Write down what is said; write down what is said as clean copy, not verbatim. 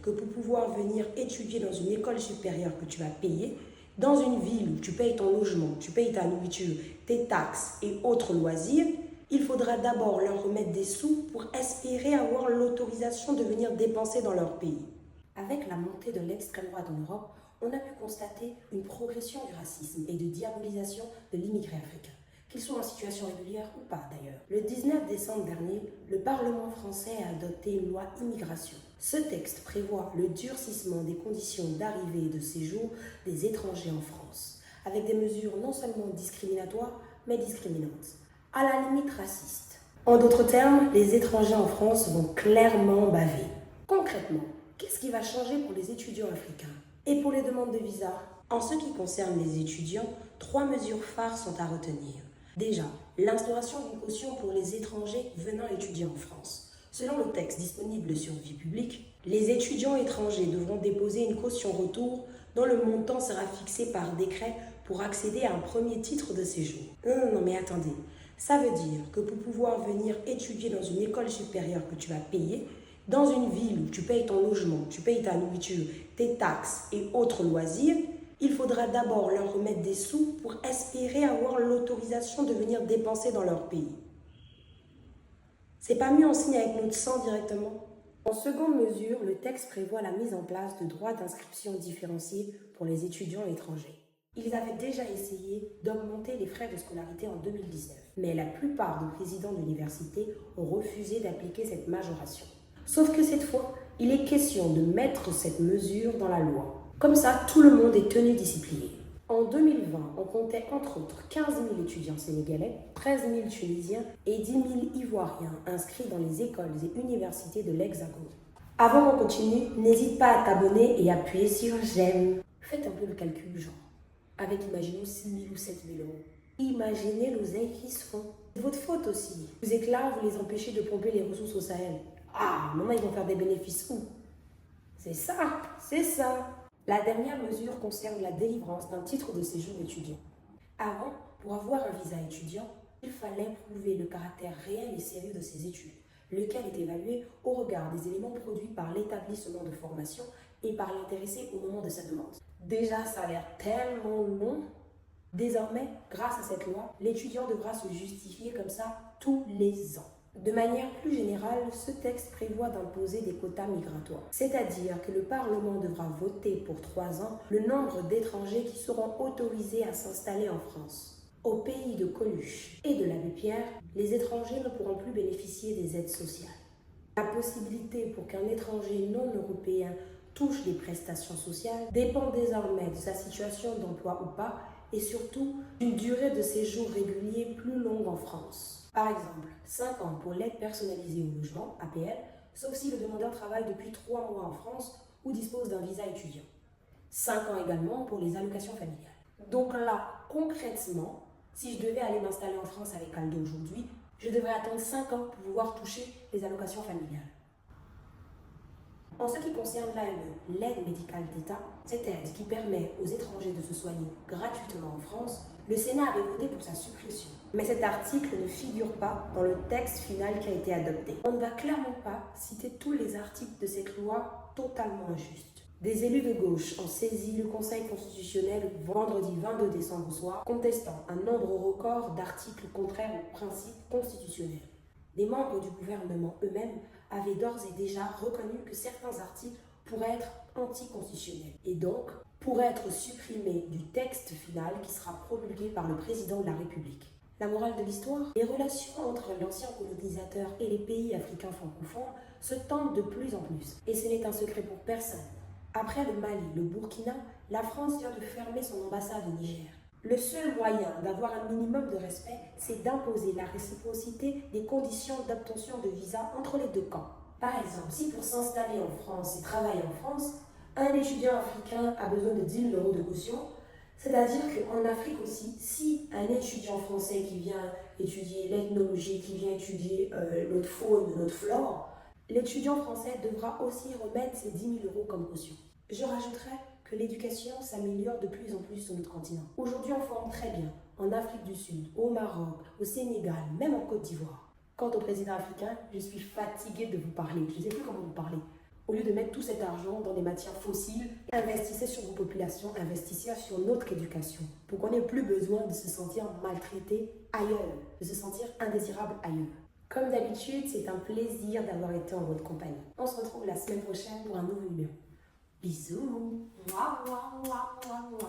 que pour pouvoir venir étudier dans une école supérieure que tu vas payer, dans une ville où tu payes ton logement, tu payes ta nourriture, tes taxes et autres loisirs, il faudra d'abord leur remettre des sous pour espérer avoir l'autorisation de venir dépenser dans leur pays. Avec la montée de l'extrême droite en Europe, on a pu constater une progression du racisme et de diabolisation de l'immigré africain, qu'ils soient en situation régulière ou pas d'ailleurs. Le 19 décembre dernier, le Parlement français a adopté une loi immigration. Ce texte prévoit le durcissement des conditions d'arrivée et de séjour des étrangers en France, avec des mesures non seulement discriminatoires, mais discriminantes, à la limite raciste. En d'autres termes, les étrangers en France vont clairement baver. Concrètement, qu'est-ce qui va changer pour les étudiants africains? Et pour les demandes de visa? En ce qui concerne les étudiants, 3 mesures phares sont à retenir. Déjà, l'instauration d'une caution pour les étrangers venant étudier en France. Selon le texte disponible sur Vie publique, les étudiants étrangers devront déposer une caution retour dont le montant sera fixé par décret pour accéder à un premier titre de séjour. Non, mais attendez. Ça veut dire que pour pouvoir venir étudier dans une école supérieure que tu vas payer, dans une ville où tu payes ton logement, tu payes ta nourriture, tes taxes et autres loisirs, il faudra d'abord leur remettre des sous pour espérer avoir l'autorisation de venir dépenser dans leur pays. C'est pas mieux en signe avec notre sang directement? En seconde mesure, le texte prévoit la mise en place de droits d'inscription différenciés pour les étudiants étrangers. Ils avaient déjà essayé d'augmenter les frais de scolarité en 2019, mais la plupart des présidents d'université ont refusé d'appliquer cette majoration. Sauf que cette fois, il est question de mettre cette mesure dans la loi. Comme ça, tout le monde est tenu discipliné. En 2020, on comptait entre autres 15 000 étudiants sénégalais, 13 000 tunisiens et 10 000 ivoiriens inscrits dans les écoles et universités de l'Hexagone. Avant qu'on continue, n'hésite pas à t'abonner et appuyer sur j'aime. Faites un peu le calcul, genre, avec imaginons 6 000 ou 7 000 euros. Imaginez l'oseille qui se font. C'est votre faute aussi. Vous êtes là, vous les empêchez de pomper les ressources au Sahel. Ah, maintenant ils vont faire des bénéfices où? C'est ça. La dernière mesure concerne la délivrance d'un titre de séjour étudiant. Avant, pour avoir un visa étudiant, il fallait prouver le caractère réel et sérieux de ses études, lequel est évalué au regard des éléments produits par l'établissement de formation et par l'intéressé au moment de sa demande. Déjà, ça a l'air tellement long. Désormais, grâce à cette loi, l'étudiant devra se justifier comme ça tous les ans. De manière plus générale, ce texte prévoit d'imposer des quotas migratoires, c'est-à-dire que le Parlement devra voter pour 3 ans le nombre d'étrangers qui seront autorisés à s'installer en France. Au pays de Coluche et de l'Abbé Pierre, les étrangers ne pourront plus bénéficier des aides sociales. La possibilité pour qu'un étranger non européen touche des prestations sociales dépend désormais de sa situation d'emploi ou pas et surtout d'une durée de séjour régulier plus longue en France. Par exemple, 5 ans pour l'aide personnalisée au logement, APL, sauf si le demandeur travaille depuis 3 mois en France ou dispose d'un visa étudiant. 5 ans également pour les allocations familiales. Donc là, concrètement, si je devais aller m'installer en France avec Aldo aujourd'hui, je devrais attendre 5 ans pour pouvoir toucher les allocations familiales. En ce qui concerne l'AME, l'aide médicale d'État, cette aide qui permet aux étrangers de se soigner gratuitement en France, le Sénat avait voté pour sa suppression. Mais cet article ne figure pas dans le texte final qui a été adopté. On ne va clairement pas citer tous les articles de cette loi totalement injuste. Des élus de gauche ont saisi le Conseil constitutionnel vendredi 22 décembre au soir, contestant un nombre record d'articles contraires aux principes constitutionnels. Les membres du gouvernement eux-mêmes avaient d'ores et déjà reconnu que certains articles pourraient être anticonstitutionnels et donc pourraient être supprimés du texte final qui sera promulgué par le président de la République. La morale de l'histoire, les relations entre l'ancien colonisateur et les pays africains francophones se tendent de plus en plus et ce n'est un secret pour personne. Après le Mali, le Burkina, la France vient de fermer son ambassade au Niger. Le seul moyen d'avoir un minimum de respect, c'est d'imposer la réciprocité des conditions d'obtention de visa entre les deux camps. Par exemple, si pour s'installer en France et travailler en France, un étudiant africain a besoin de 10 000 euros de caution, c'est-à-dire qu'en Afrique aussi, si un étudiant français qui vient étudier l'ethnologie, qui vient étudier notre faune, notre flore, l'étudiant français devra aussi remettre ces 10 000 euros comme caution. Je rajouterais que l'éducation s'améliore de plus en plus sur notre continent. Aujourd'hui, on forme très bien en Afrique du Sud, au Maroc, au Sénégal, même en Côte d'Ivoire. Quant au président africain, je suis fatiguée de vous parler. Je ne sais plus comment vous parler. Au lieu de mettre tout cet argent dans des matières fossiles, investissez sur vos populations, investissez sur notre éducation pour qu'on n'ait plus besoin de se sentir maltraité ailleurs, de se sentir indésirable ailleurs. Comme d'habitude, c'est un plaisir d'avoir été en votre compagnie. On se retrouve la semaine prochaine pour un nouveau numéro. Bisous. Mouah, mouah, mouah, mouah, mouah.